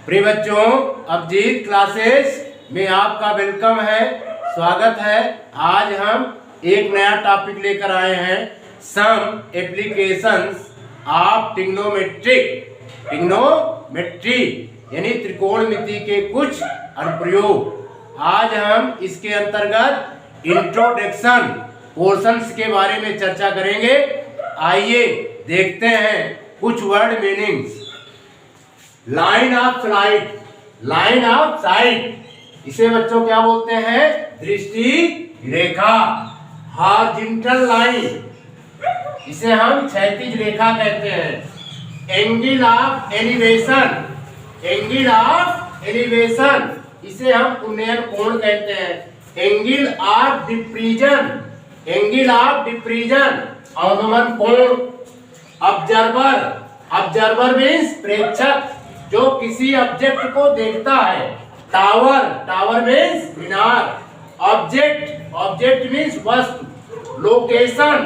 प्रिय बच्चों, अभिजीत क्लासेस में आपका वेलकम है, स्वागत है। आज हम एक नया टॉपिक लेकर आए हैं, सम एप्लीकेशंस ऑफ ट्रिग्नोमेट्री यानी त्रिकोणमिति के कुछ अनुप्रयोग। आज हम इसके अंतर्गत इंट्रोडक्शन पोर्शंस के बारे में चर्चा करेंगे। आइए देखते हैं कुछ word meanings. Line of site, इसे बच्चों क्या बोलते हैं? दृष्टि रेखा। हॉरिजॉन्टल लाइन, इसे हम क्षैतिज रेखा कहते हैं। एंगल ऑफ एलिवेशन, इसे हम उन्नयन कोण कहते हैं। एंगल ऑफ डिप्रीजन, अवनमन कोण। ऑब्जर्वर मीन्स प्रेक्षक, जो किसी ऑब्जेक्ट को देखता है। टावर मीन्स मीनार। ऑब्जेक्ट मीन्स वस्तु। लोकेटेड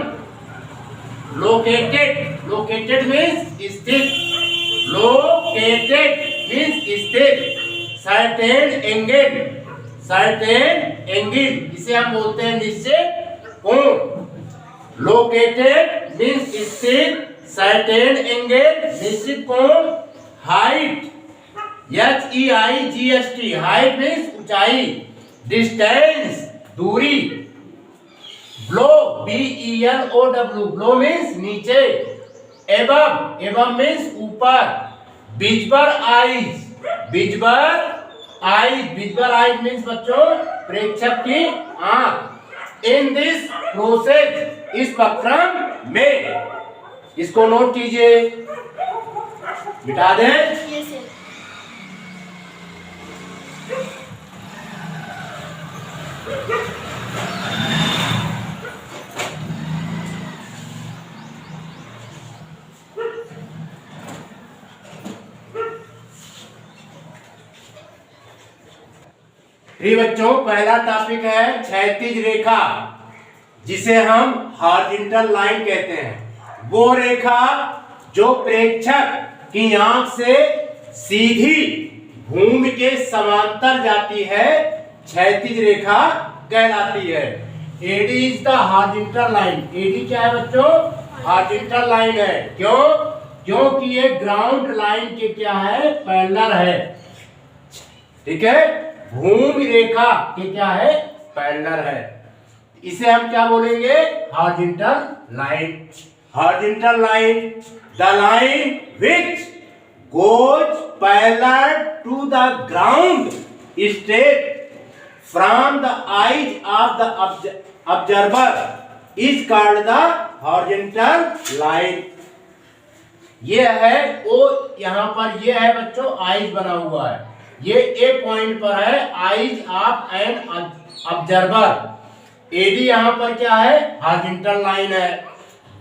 मीन्स स्थित। सर्टेन एंगल, इसे हम बोलते हैं निश्चित कोण। लोकेटेड मीन्स स्थित, सर्टेन एंगल निश्चित कोण। हाइट, HEIGHT, हाइट मीन्स ऊंचाई। डिस्टेंस, दूरी। ब्लो, BELOW, ब्लो मीन्स नीचे। एबव मीन्स ऊपर। विजिबल आइज मीन्स बच्चों प्रेक्षक की आंख। इन दिस प्रोसेस, इस प्रक्रम में। इसको नोट कीजिए, मिटा दें। प्रिय बच्चों, पहला टॉपिक है क्षैतिज रेखा, जिसे हम हॉरिजॉन्टल लाइन कहते हैं। वो रेखा जो प्रेक्षक की आंख से सीधी भूमि के समांतर जाती है, क्षैतिज रेखा कहलाती है। AD is the horizontal line. AD क्या है बच्चों? हॉरिजॉन्टल लाइन है। क्यों? क्योंकि ये ग्राउंड लाइन के क्या है? पैरेलल है। ठीक है, भूमि रेखा के क्या है? पैरेलल है। इसे हम क्या बोलेंगे? Horizontal line. Horizontal line, the line which goes parallel to the ground straight from the eyes of the observer is called the horizontal line। ये है वो, यहाँ पर ये है बच्चों आइज बना हुआ है। ये ए पॉइंट पर है, eyes of an observer. AD यहाँ पर क्या है? हॉरिजॉन्टल लाइन है।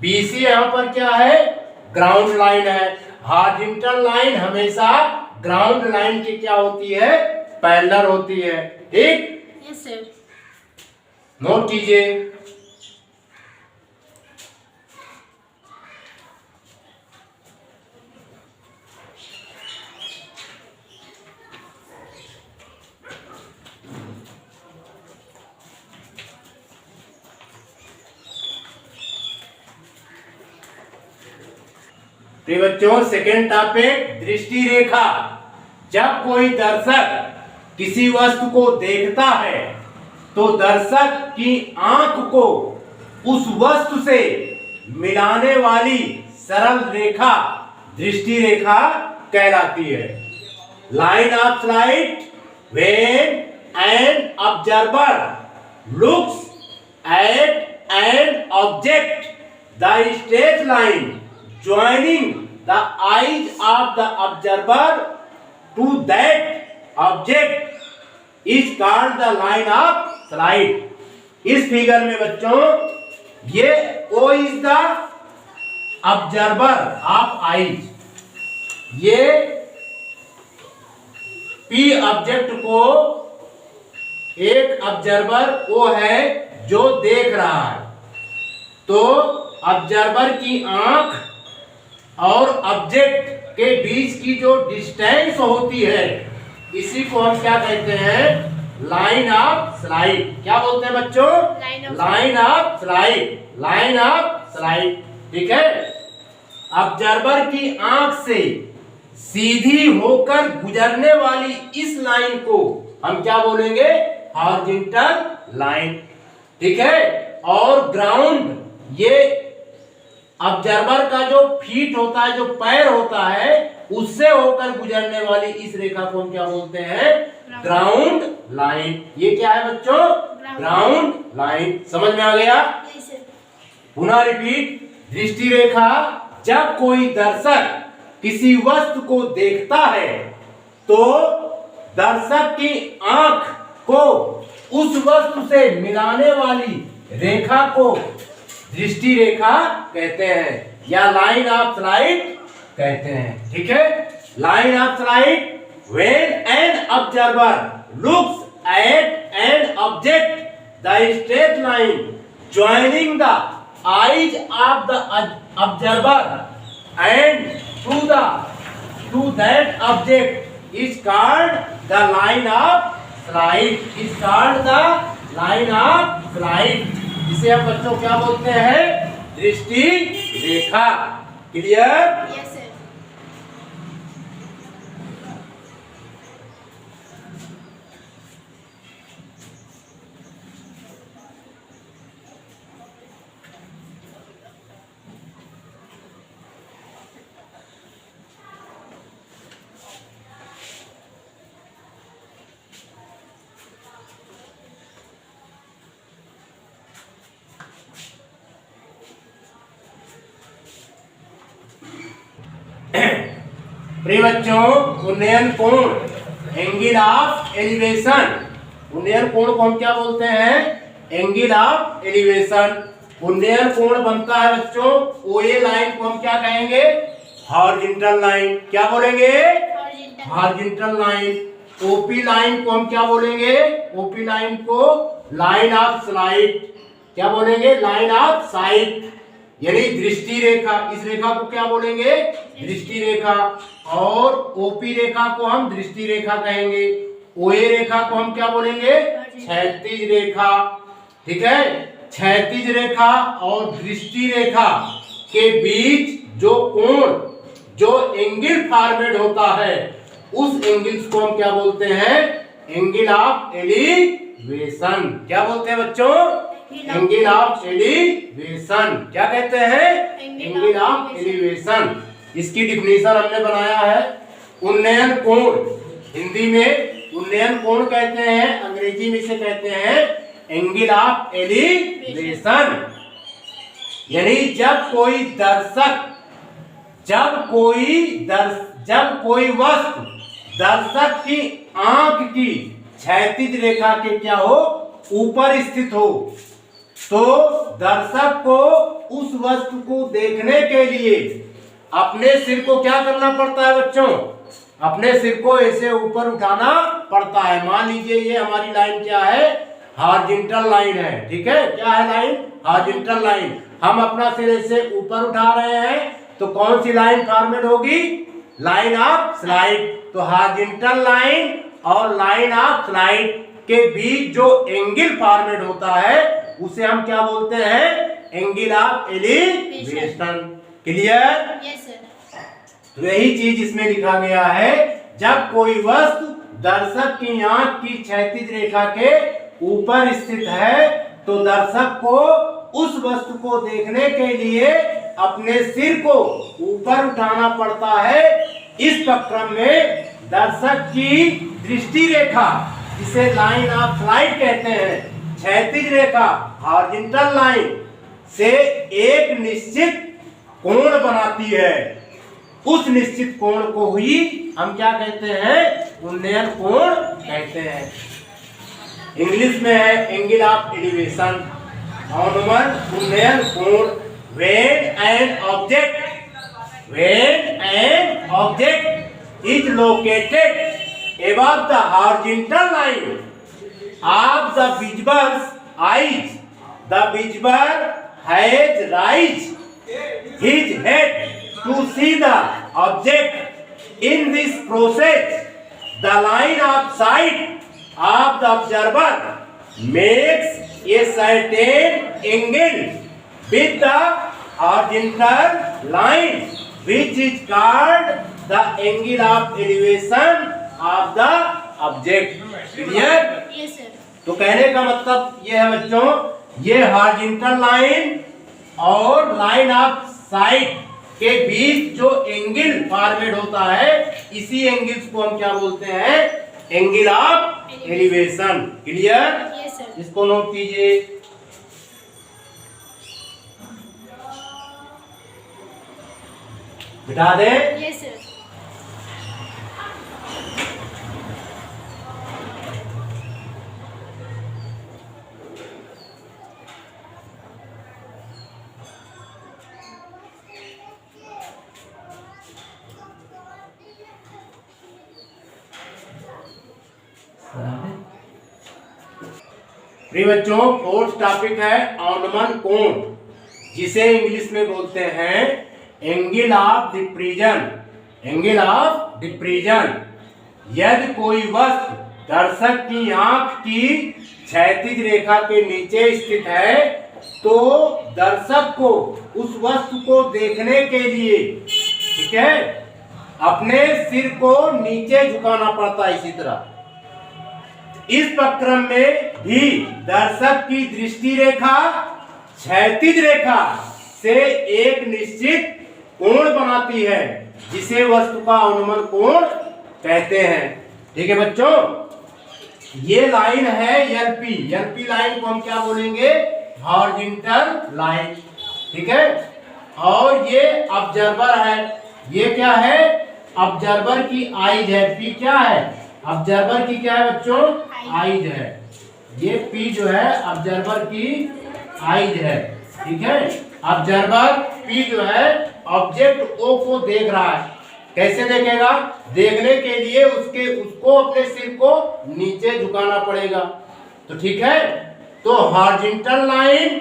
BC यहाँ पर क्या है? ग्राउंड लाइन है। हॉरिजॉन्टल लाइन हमेशा ग्राउंड लाइन की क्या होती है? पैरेलल होती है। ठीक? Yes sir. नोट कीजिए। बच्चों, सेकेंड टॉपिक दृष्टि रेखा। जब कोई दर्शक किसी वस्तु को देखता है तो दर्शक की आंख को उस वस्तु से मिलाने वाली सरल रेखा दृष्टि रेखा कहलाती है। Line of site, when an observer looks at an object, the straight line joining the eyes of the observer to that object is called the line of sight। इस फिगर में बच्चों ये O is the observer of eyes, ये P object को एक observer O है जो देख रहा है। तो ऑब्जर्वर की आंख और ऑब्जेक्ट के बीच की जो डिस्टेंस होती है इसी को हम क्या कहते हैं, लाइन ऑफ स्लाइड। क्या बोलते हैं बच्चों, line of slide, line of slide. ठीक है, ऑब्जर्वर की आंख से सीधी होकर गुजरने वाली इस लाइन को हम क्या बोलेंगे, हॉरिजॉन्टल लाइन। ठीक है, और ग्राउंड, ये ऑब्जर्वर का जो फीट होता है, जो पैर होता है, उससे होकर गुजरने वाली इस रेखा को हम क्या बोलते हैं, ग्राउंड लाइन। ये क्या है बच्चों, ग्राउंड लाइन। समझ में आ गया? पुनः रिपीट, दृष्टि रेखा, जब कोई दर्शक किसी वस्तु को देखता है तो दर्शक की आंख को उस वस्तु से मिलाने वाली रेखा को दृष्टि रेखा कहते हैं या लाइन ऑफ साइट कहते हैं। ठीक है, line of site, when an observer looks at an object, the straight line joining the eyes of the observer and to that object is called the line of sight, is called the line of sight। इसे हम बच्चों क्या बोलते हैं, दृष्टि रेखा। Clear? Yes sir. प्रिय बच्चों, उन्नयन कोण, एंगल ऑफ एलिवेशन। उन्नयन कोण को हम क्या बोलते हैं, एंगल ऑफ एलिवेशन। उन्नयन कोण बनता है बच्चों, ओए लाइन को हम क्या कहेंगे, हॉरिजॉन्टल लाइन। क्या बोलेंगे, हॉरिजॉन्टल लाइन। ओपी लाइन को हम क्या बोलेंगे, ओपी लाइन को लाइन ऑफ साइट। क्या बोलेंगे, लाइन ऑफ साइट, यानी दृष्टि रेखा। इस रेखा को क्या बोलेंगे, दृष्टि रेखा। और ओपी रेखा को हम दृष्टि रेखा कहेंगे। ओए रेखा को हम क्या बोलेंगे, क्षैतिज रेखा। ठीक है, क्षैतिज रेखा और दृष्टि रेखा के बीच जो कोण, जो एंगल फॉर्मेट होता है, उस एंगल्स को हम क्या बोलते हैं, एंगल ऑफ एलिवेशन। क्या बोलते हैं बच्चों, एंगल ऑफ एलिवेशन। क्या कहते हैं, एंगल ऑफ एलिवेशन। इसकी डिफिनेशन हमने बनाया है, उन्नयन कोण, हिंदी में उन्नयन कोण कहते हैं, अंग्रेजी में इसे कहते हैं एंगल ऑफ एलिवेशन। यानी जब कोई वस्तु दर्शक की आंख की क्षैतिज रेखा के क्या हो, ऊपर स्थित हो, तो दर्शक को उस वस्तु को देखने के लिए अपने सिर को क्या करना पड़ता है बच्चों, अपने सिर को ऐसे ऊपर उठाना पड़ता है। मान लीजिए ये हमारी लाइन क्या है, हॉरिजॉन्टल लाइन है। ठीक है, क्या है लाइन, हॉरिजॉन्टल लाइन। हम अपना सिर ऐसे ऊपर उठा रहे हैं तो कौन सी लाइन फॉर्मेट होगी, लाइन ऑफ साइट। तो हॉरिजॉन्टल लाइन और लाइन ऑफ साइट के बीच जो एंगल फॉर्मेट होता है उसे हम क्या बोलते हैं, angle of elevation. Clear? Yes sir. तो यही चीज इसमें लिखा गया है, जब कोई वस्तु दर्शक की आंख की क्षैतिज रेखा के ऊपर स्थित है तो दर्शक को उस वस्तु को देखने के लिए अपने सिर को ऊपर उठाना पड़ता है। इस प्रक्रम में दर्शक की दृष्टि रेखा, जिसे लाइन ऑफ साइट कहते हैं, क्षैतिज रेखा हॉरिजॉन्टल लाइन से एक निश्चित कोण बनाती है। उस निश्चित कोण को ही हम क्या कहते हैं, उन्नयन कोण कहते हैं। इंग्लिश में है एंगल ऑफ एलिवेशन। और नंबर उन्नयन कोण, when an object is located above the horizontal line of the visible eyes, the visible has raised his head to see the object In this process, the line of sight of the observer makes a certain angle with the horizontal line, which is called the angle of elevation of the object. Clear? Yes, sir. तो कहने का मतलब ये है बच्चों, ये horizontal line और line of site के बीच जो एंगल फॉर्मेट होता है, इसी एंगल्स को हम क्या बोलते हैं? Angle of elevation. Clear? Yes, sir. इसको नोट कीजिए. बिठा दे. Yes, sir. प्रिय बच्चों, फोर्थ टॉपिक है अनुमान कोण, जिसे इंग्लिश में बोलते हैं angle of depression. Angle of depression. यदि कोई वस्तु दर्शक की आंख की क्षैतिज रेखा के नीचे स्थित है, तो दर्शक को उस वस्तु को देखने के लिए, ठीक है, अपने सिर को नीचे झुकाना पड़ता है. इसी तरह इस प्रक्रम में भी दर्शक की दृष्टि रेखा क्षैतिज रेखा से एक निश्चित कोण बनाती है, जिसे वस्तु का अनुमान कोण कहते हैं. ठीक है बच्चों, ये लाइन है एलपी. एलपी लाइन को हम क्या बोलेंगे? Horizontal line. ठीक है. और ये ऑब्जर्वर है. ये क्या है? ऑब्जर्वर की आईज है. पी क्या है? ऑब्जर्वर की क्या है बच्चों? आईज है. ये पी जो है ऑब्जर्वर की आईज है. ठीक है. ऑब्जर्वर पी जो है ऑब्जेक्ट ओ को देख रहा है. कैसे देखेगा? देखने के लिए उसको अपने सिर को नीचे झुकाना पड़ेगा. तो ठीक है. तो हॉरिजॉन्टल लाइन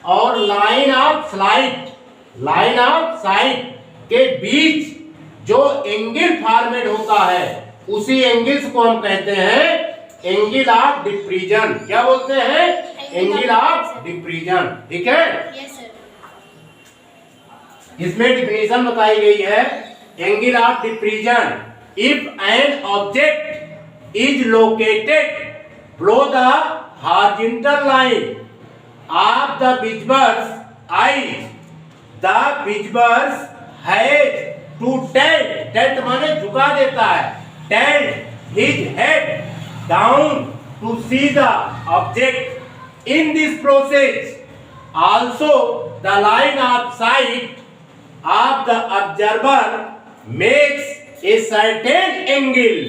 और लाइन ऑफ साइट के बीच जो एंगल फॉर्मेट होता है, उसी एंगल्स को हम कहते हैं एंगल ऑफ डिप्रीजन. क्या बोलते हैं? Angle of depression. ठीक है. Yes, sir. इसमें डिफिनेशन बताई गई है. Angle of depression, if an object is located below the horizontal line of the observer's eyes, the observer has to tilt माने झुका देता है, tilt his head down to see the object. In this process, also the line of sight of the observer makes a certain angle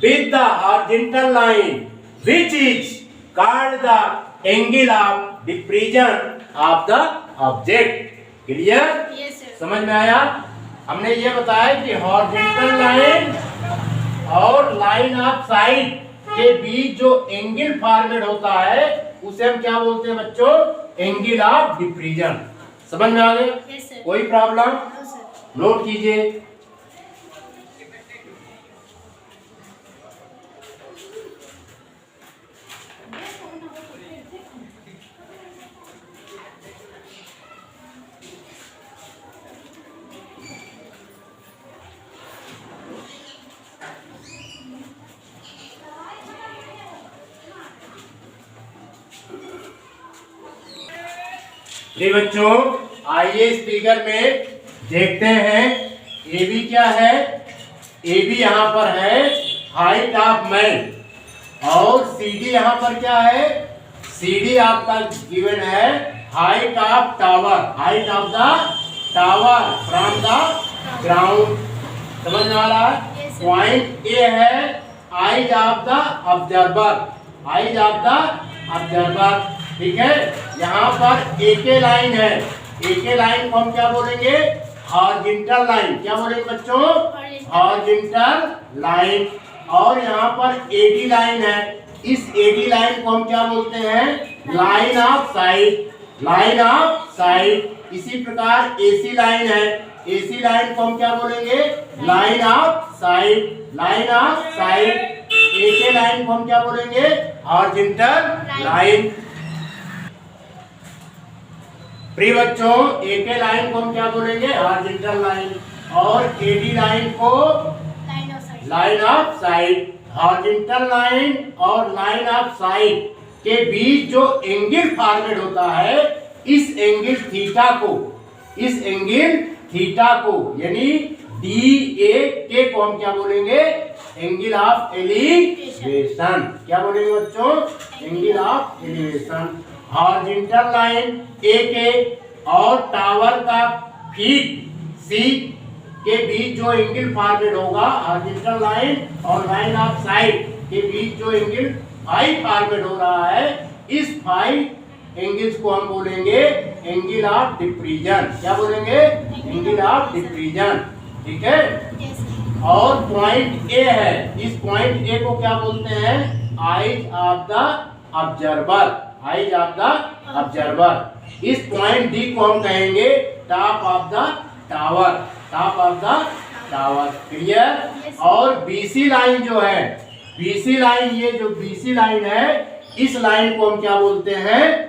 with the horizontal line, which is called the angle of depression of the object. Clear? Yes, sir. समझ में आया? हमने ये बताया कि horizontal line और line of site के बीच जो एंगल फॉर्मेट होता है, उसे हम क्या बोलते हैं बच्चों? Angle of depression. समझ में आ गए? Yes, sir. कोई प्रॉब्लम? No, sir. नोट कीजिए. जी बच्चों, आइए इस फिगर में देखते हैं. ए बी क्या है? ए बी यहाँ पर है हाइट ऑफ मैन, और सी डी यहाँ पर क्या है? सी डी आपका गिवन है height of tower. Height of the tower from the ground. समझ में आ रहा है? Yes, sir. पॉइंट ए है eyes of the observer. Eyes of the observer. ठीक है. यहाँ पर एक लाइन है. एक लाइन को हम क्या बोलेंगे? Horizontal line. क्या बोलेंगे बच्चों? Horizontal line. और यहाँ पर एडी लाइन है. इस एडी लाइन को हम क्या बोलते हैं? Line of site. Line of site. इसी प्रकार एसी लाइन है. AC लाइन को हम क्या बोलेंगे? Line of site, line of site. AK line को हम क्या बोलेंगे? Horizontal line. प्रिय बच्चों, AK लाइन को हम क्या बोलेंगे? Horizontal line. और AD लाइन को line of site. Horizontal line और लाइन ऑफ साइट के बीच जो एंगल फॉर्मेट होता है, इस एंगल थीटा को, इस एंगल थीटा को यानी DAK को हम क्या बोलेंगे? Angle of elevation. क्या बोलेंगे बच्चों? Angle of elevation. Horizontal line AK और टावर का फीट C के बीच जो एंगल फॉर्मेट होगा, हॉरिजॉन्टल लाइन और लाइन ऑफ साइट के बीच जो एंगल फाई फॉर्मेट हो रहा है, इस फाई एंगल्स को हम बोलेंगे एंगल ऑफ डिफ्रीजन। क्या बोलेंगे? Angle of depression. ठीक है। और पॉइंट ए है, इस पॉइंट ए को क्या बोलते हैं? Eyes of the observer, eyes of the observer. इस पॉइंट डी को हम कहेंगे top of the tower, top of the tower. Clear. और BC लाइन जो है, BC लाइन, ये जो BC लाइन है, इस लाइन को हम क्या बोलते हैं?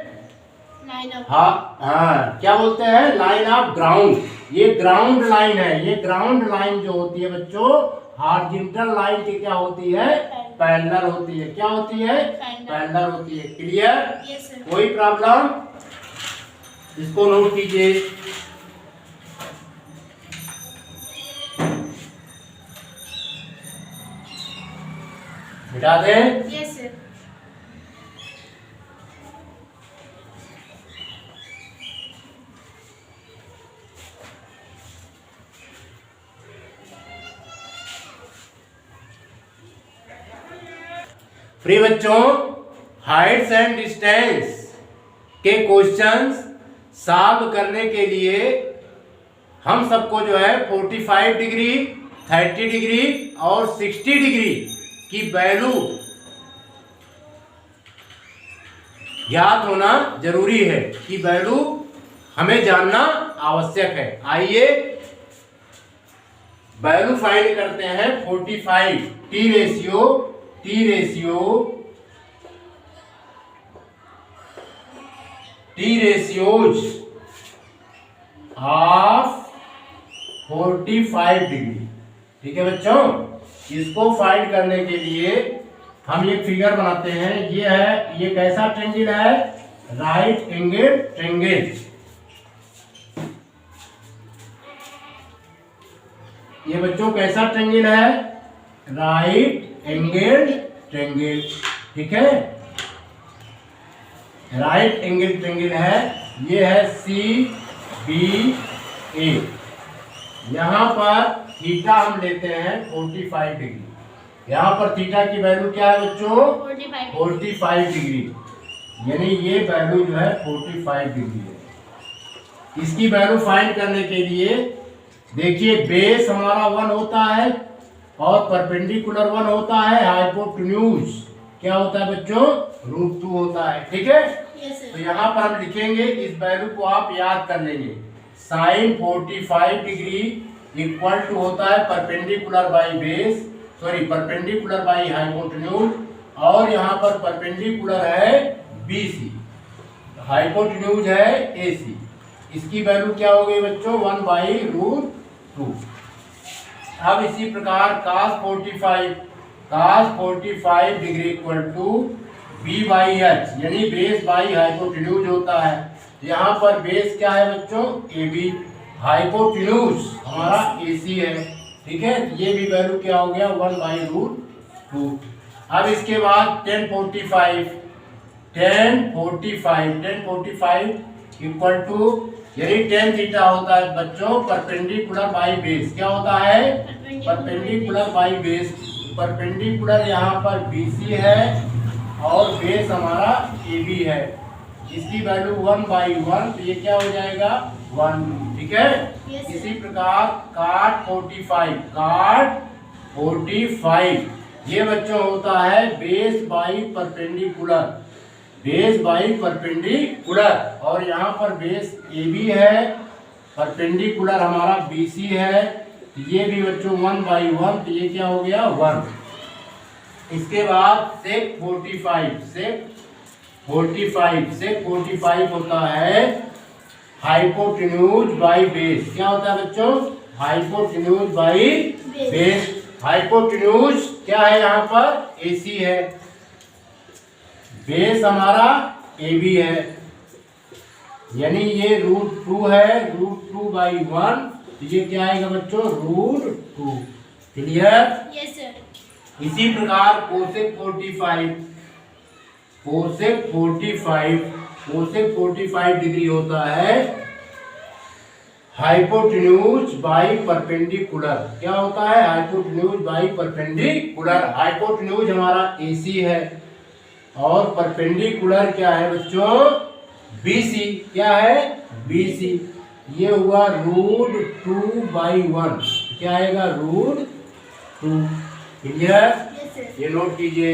हाँ, क्या बोलते हैं? Line of ground. ये ग्राउंड लाइन है। ये ग्राउंड लाइन जो होती है बच्चों, हॉरिजॉन्टल लाइन की क्या होती है? पैरेलल होती है। क्या होती है? पैरेलल होती है। क्लियर। कोई प्रॉब्लम? इसको नोट कीजिए। मिटा दें? Yes sir. प्रिय बच्चों, हाइट्स एंड डिस्टेंस के क्वेश्चंस सॉल्व करने के लिए हम सबको जो है 45 डिग्री, 30 डिग्री और 60 डिग्री की वैल्यू ज्ञात होना जरूरी है, कि वैल्यू हमें जानना आवश्यक है। आइए वैल्यू फाइंड करते हैं। 45 टी रेशियोज ऑफ 45 डिग्री। ठीक है बच्चों, इसको फाइंड करने के लिए हम एक फिगर बनाते हैं। ये है, ये कैसा ट्रायंगल है? Right angle triangle. ये बच्चों कैसा ट्रायंगल है? Right angle triangle. ठीक है, राइट एंगल ट्रायंगल है। ये है CBA। यहाँ पर थीटा हम लेते हैं 45 डिग्री। यहाँ पर थीटा की वैल्यू क्या है बच्चों? 45 डिग्री। यानी ये वैल्यू जो है 45 डिग्री है। इसकी वैल्यू फाइंड करने के लिए देखिए, बेस हमारा 1 होता है और परपेंडिकुलर 1 होता है। हाइपोटेन्यूज क्या होता है बच्चों? √2 होता है। ठीक है। तो यहाँ पर हम लिखेंगे, इस वैल्यू को आप याद कर लेंगे। साइन 45 डिग्री इक्वल टू होता है perpendicular by base, sorry perpendicular by hypotenuse, और यहाँ पर परपेंडिकुलर है BC, हाइपोटेन्यूज है AC। इसकी वैल्यू क्या हो गई बच्चों? 1/√2। अब इसी प्रकार cos 45 degree equal to B/H, यानी बेस बाई हाइपोटेन्यूज होता है। यहाँ पर बेस क्या है बच्चों? AB, हाइपोटेन्यूज हमारा AC है। ठीक है, ये भी वैल्यू क्या हो गया? 1/√2। अब इसके बाद tan 45 इक्वल टू, यानी tan थीटा होता है बच्चों परपेंडिकुलर बाई बेस। क्या होता है? Perpendicular by base. परपेंडिकुलर यहाँ पर BC है और बेस हमारा AB है। इसकी वैल्यू 1/1, तो ये क्या हो जाएगा? 1। ठीक है। इसी प्रकार cot 45 ये बच्चों होता है base by perpendicular, base by perpendicular, और यहाँ पर बेस AB है परपेंडिकुलर हमारा BC है, तो ये भी बच्चों 1/1, तो ये क्या हो गया 1। इसके बाद सेक 45 होता है हाइपोटेन्यूज बाई बेस। क्या होता है बच्चों? Hypotenuse by base. हाइपोटेन्यूज क्या है यहाँ पर? AC है, बेस हमारा AB है, यानी ये √2 है, √2/1, तो ये क्या आएगा बच्चों? √2। क्लियर? Yes sir. इसी प्रकार कोसेक 45 डिग्री होता है हाइपोटेन्यूज बाई परपेंडिकुलर। क्या होता है? Hypotenuse by perpendicular. हाइपोटेन्यूज हमारा AC है और परपेंडिकुलर क्या है बच्चों? BC। क्या है? BC। ये हुआ √2/1, क्या आएगा? √2। क्लियर? Yes sir. ये नोट कीजिए।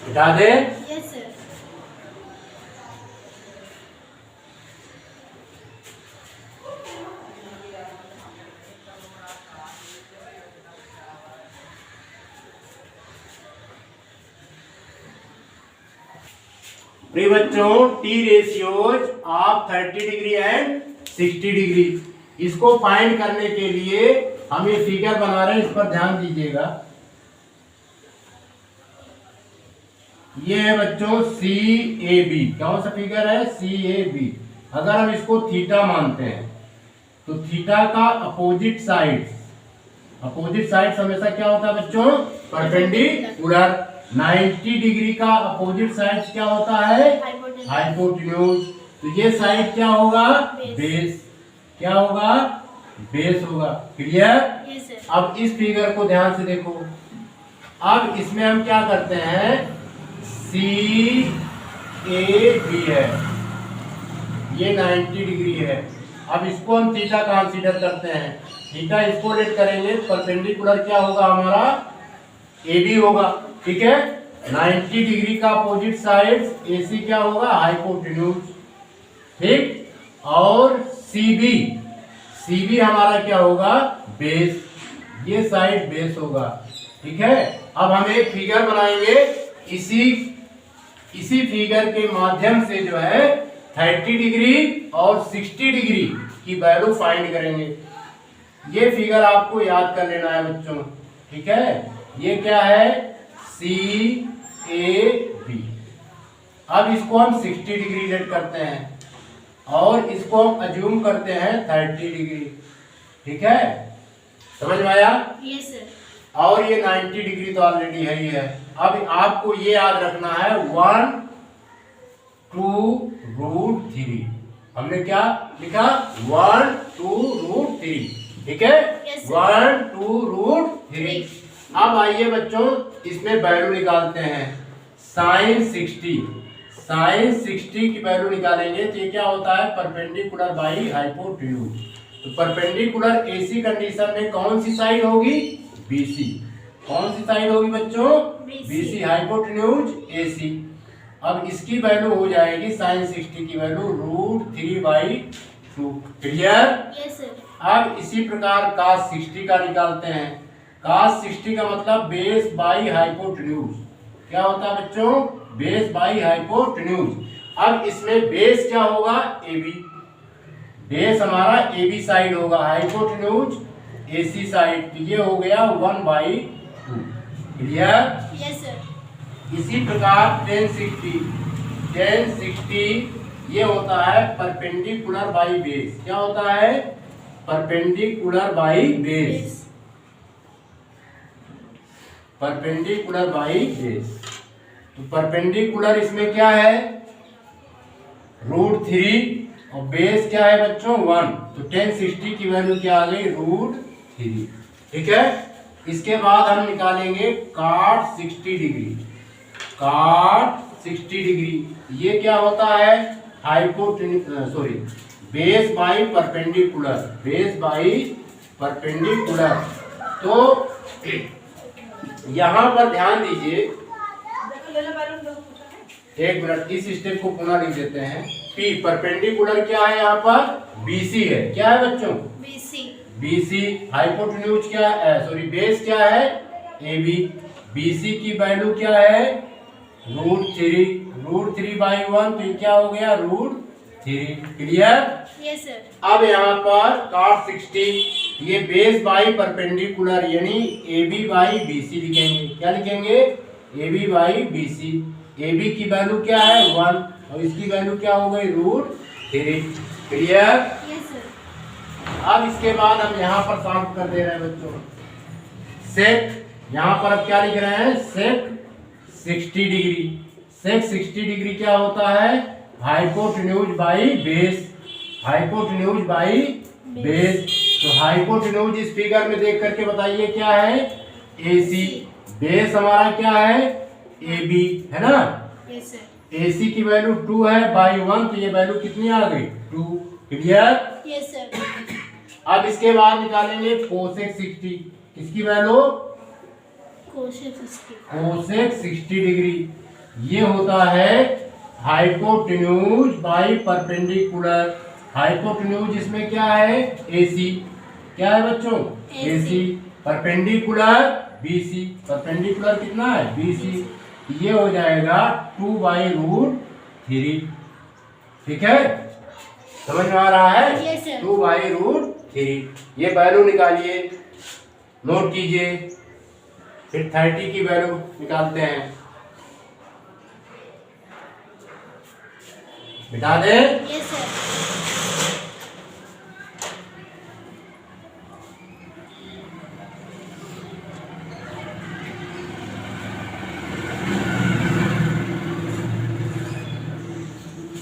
हटा दे। Yes sir. प्रिय बच्चों, T ratios of 30 degree and 60 degree, इसको फाइंड करने के लिए हम ये फिगर बना रहे हैं, इस पर ध्यान दीजिएगा। ये है बच्चों CAB। कौन सा फिगर है? CAB। अगर हम इसको थीटा मानते हैं तो थीटा का अपोजिट साइड्स हमेशा क्या होता है बच्चों? परपेंडिकुलर। 90 डिग्री का अपोजिट साइड क्या होता है? हाइपोटेन्यूज। तो ये साइड क्या होगा? बेस। क्या होगा? बेस होगा। क्लियर? Yes sir. अब इस फिगर को ध्यान से देखो। अब इसमें हम क्या करते हैं? CAB है, ये 90 डिग्री है। अब इसको हम थीटा कंसीडर करते हैं। थीटा इसको लेट करेंगे, परपेंडिकुलर क्या होगा हमारा? AB होगा। ठीक है? 90 डिग्री का अपोजिट साइड AC क्या होगा? हाइपोटेन्यूज। ठीक? और CB हमारा क्या होगा? बेस। ये साइड बेस होगा। ठीक है? अब हम एक फिगर बनाएंगे, इसी फिगर के माध्यम से जो है 30 डिग्री और 60 डिग्री की वैल्यू फाइंड करेंगे। ये फिगर आपको याद कर लेना है बच्चों। ठीक है? ये क्या है? CAB। अब इसको हम 60 डिग्री लेट करते हैं और इसको हम अज्यूम करते हैं 30 डिग्री। ठीक है? समझ में आया? Yes sir. और ये 90 डिग्री तो ऑलरेडी है ही है। अब आपको ये याद रखना है 1 2 √3। हमने क्या लिखा? 1 2 √3। ठीक है? Yes, sir. 1 2 √3। अब आइए बच्चों, इसमें वैल्यू निकालते हैं। sin 60 की वैल्यू निकालेंगे तो ये क्या होता है? Perpendicular by hypotenuse. तो परपेंडिकुलर AC कंडीशन में कौन सी साइड होगी? BC। कौन सी साइड होगी बच्चों? BC। Hypotenuse AC। अब इसकी वैल्यू हो जाएगी sin 60 की वैल्यू √3/2। क्लियर? Yes sir. अब इसी प्रकार cos 60 का निकालते हैं। cos 60 का मतलब बेस बाई हाइपोटेन्यूज। क्या होता है बच्चों? Base by hypotenuse. अब इसमें बेस क्या होगा? AB। बेस हमारा AB साइड होगा, हाइपोटेन्यूज AC साइड। तो ये हो गया 1/2। क्लियर? Yes sir. इसी प्रकार tan 60 ये होता है परपेंडिकुलर बाई बेस। क्या होता है? Perpendicular by base. Perpendicular by base. तो परपेंडिकुलर इसमें क्या है? √3 और बेस क्या है बच्चों? 1। तो tan 60 की वैल्यू क्या आ गई? √3। ठीक है? इसके बाद हम निकालेंगे cot 60 डिग्री। cot 60 डिग्री ये क्या होता है? Base by perpendicular. Base by perpendicular. तो यहां पर ध्यान दीजिए, एक मिनट, इस स्टेप को पुनः लिख देते हैं। P परपेंडिकुलर क्या है यहाँ पर? BC है। क्या है बच्चों? BC। BC हाइपोटेन्यूज क्या है, सॉरी बेस क्या है? AB। BC की वैल्यू क्या है? √3। √3/1 तो ये क्या हो गया? √3। क्लियर? Yes sir. अब यहाँ पर cos 60, ये बेस बाई परपेंडिकुलर यानी AB बाई BC लिखेंगे। क्या लिखेंगे? AB by BC। AB की वैल्यू क्या है? 1 और इसकी वैल्यू क्या हो गई? √3। क्लियर? Yes sir. अब इसके बाद हम यहाँ पर सॉल्व कर दे रहे हैं बच्चों। सेक यहाँ पर अब क्या लिख रहे हैं? सेक 60 डिग्री। सेक 60 डिग्री क्या होता है? Hypotenuse by base. Hypotenuse by base. तो हाइपोटेन्यूज इस फिगर में देख करके बताइए क्या है? AC। बेस हमारा क्या है? AB है ना? Yes sir. AC की वैल्यू 2 है बाई 1 तो ये वैल्यू कितनी आ गई? 2। क्लियर? Yes sir. अब इसके बाद निकालेंगे कोसेक 60। किसकी वैल्यू? कोसेक 60। Cosec 60 degree. ये होता है हाइपोटेन्यूज बाई परपेंडिकुलर। हाइपोटेन्यूज इसमें क्या है? AC। क्या है बच्चों? AC। Perpendicular BC। परपेंडिकुलर कितना है? BC। ये हो जाएगा 2/√3। ठीक है, समझ में आ रहा है? Yes, sir. 2/√3। ये वैल्यू निकालिए, नोट कीजिए। फिर 30 की वैल्यू निकालते हैं। मिटा दें। Yes sir.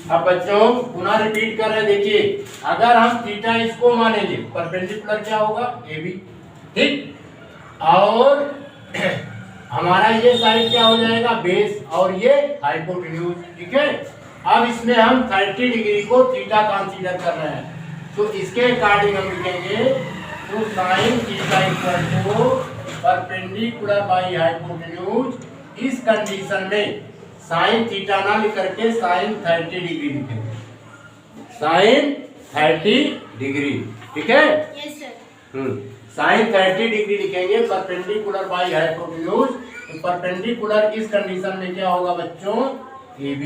अब बच्चों पुनः रिपीट कर रहे हैं। देखिए, अगर हम थीटा इसको मानेंगे, परपेंडिकुलर क्या होगा? AB। ठीक, और हमारा ये साइड क्या हो जाएगा? बेस, और ये हाइपोटेन्यूज। ठीक है, अब इसमें हम 30 डिग्री को थीटा कंसीडर कर रहे हैं, तो इसके अकॉर्डिंग हम लिखेंगे तो sine theta equal to perpendicular by hypotenuse. इस कंडीशन में साइन थीटा ना लिख करके साइन 30 डिग्री लिखेंगे। Sine 30 degree. ठीक है, यस सर। साइन 30 डिग्री लिखेंगे परपेंडिकुलर बाई हाइपोटेन्यूज। तो परपेंडिकुलर इस कंडीशन में क्या होगा बच्चों? AB।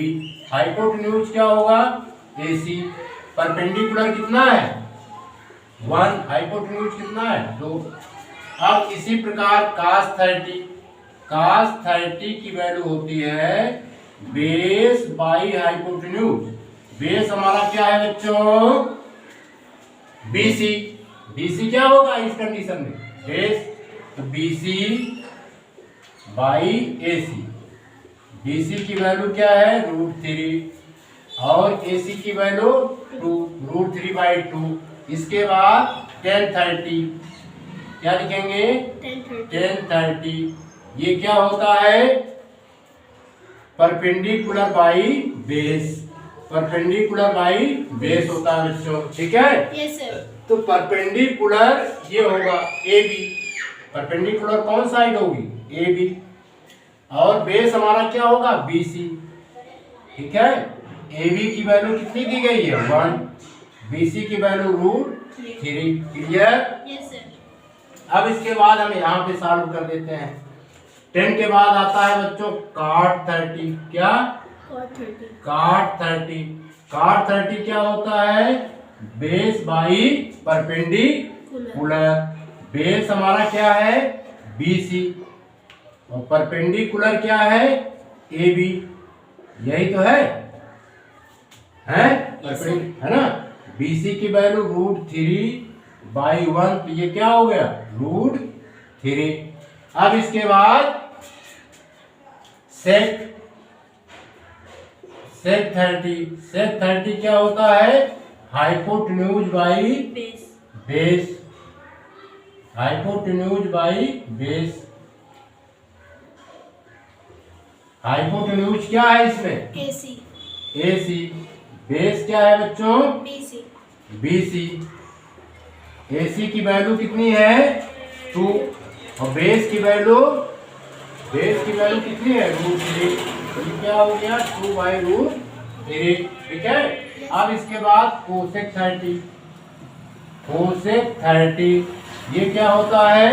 हाइपोटेन्यूज क्या होगा? AC। परपेंडिकुलर कितना है? 1। हाइपोटेन्यूज कितना है? 2। अब इसी प्रकार cos 30। cos 30 की वैल्यू होती है बेस बाई हाइपोटेन्यूज। बेस हमारा क्या है बच्चों? BC। BC क्या होगा इस कंडीशन में? बेस। तो BC बाई AC। BC की वैल्यू क्या है? √3 और AC की वैल्यू 2। √3/2। इसके बाद tan 30 क्या लिखेंगे? tan 30। ये क्या होता है? Perpendicular by base. Perpendicular by base होता है बच्चों। ठीक है, यस सर। तो परपेंडिकुलर ये होगा AB। परपेंडिकुलर कौन साइड होगी? AB। और बेस हमारा क्या होगा? BC। ठीक है, AB की वैल्यू कितनी दी गई है? 1। BC की वैल्यू √3। क्लियर? Yes sir. अब इसके बाद हम यहाँ पे सॉल्व कर देते हैं। 10 के बाद आता है बच्चों cot 30। क्या? cot 30। cot 30। cot 30 क्या होता है? Base by perpendicular. बेस हमारा क्या है? BC और परपेंडिकुलर क्या है? AB। यही तो है है ना? BC की वैल्यू √3/1 तो ये क्या हो गया? √3। अब इसके बाद sec 30। sec 30 क्या होता है? Hypotenuse by base. Base. Hypotenuse by base. Hypotenuse क्या है इसमें? AC। AC। बेस क्या है बच्चों? BC। BC। AC की वैल्यू कितनी है? 2 और बेस की वैल्यू कितनी है? √3। ये क्या हो गया 2/√3, ठीक है। अब इसके बाद कोसेक 30 ये क्या होता है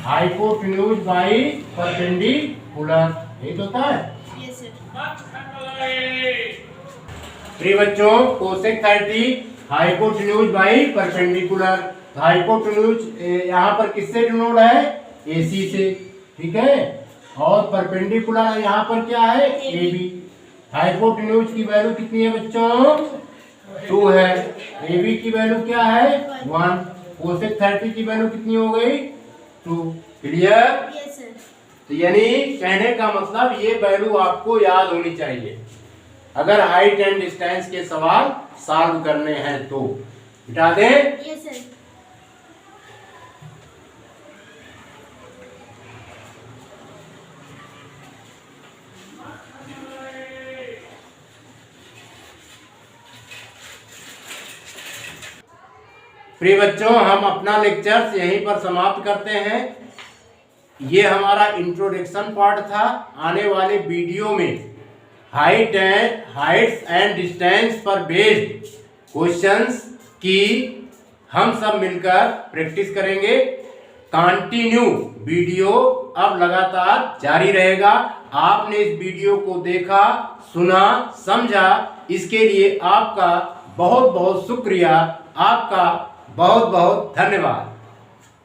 हाइपोटेन्यूज बाई परपेंडिकुलर, यही तो होता है। Yes, sir. प्रिय बच्चों cosec 30 hypotenuse by perpendicular, hypotenuse यहाँ पर किससे डिनोट है AC से, ठीक है। और परपेंडिकुलर यहाँ पर क्या है AB। हाइपोटेन्यूज की वैल्यू कितनी है बच्चों 2 है, AB की वैल्यू क्या है 1, कोसेक 30 की वैल्यू कितनी हो गई 2। क्लियर। Yes, sir. तो यानी कहने का मतलब ये वैल्यू आपको याद होनी चाहिए अगर हाइट एंड डिस्टेंस के सवाल सॉल्व करने हैं तो। मिटा दें। Yes, sir. प्रिय बच्चों हम अपना लेक्चर यहीं पर समाप्त करते हैं। ये हमारा इंट्रोडक्शन पार्ट था। आने वाले वीडियो में हाइट्स एंड डिस्टेंस पर बेस्ड क्वेश्चंस की हम सब मिलकर प्रैक्टिस करेंगे। कंटिन्यू वीडियो अब लगातार जारी रहेगा। आपने इस वीडियो को देखा, सुना, समझा, इसके लिए आपका बहुत बहुत शुक्रिया। आपका बहुत बहुत धन्यवाद।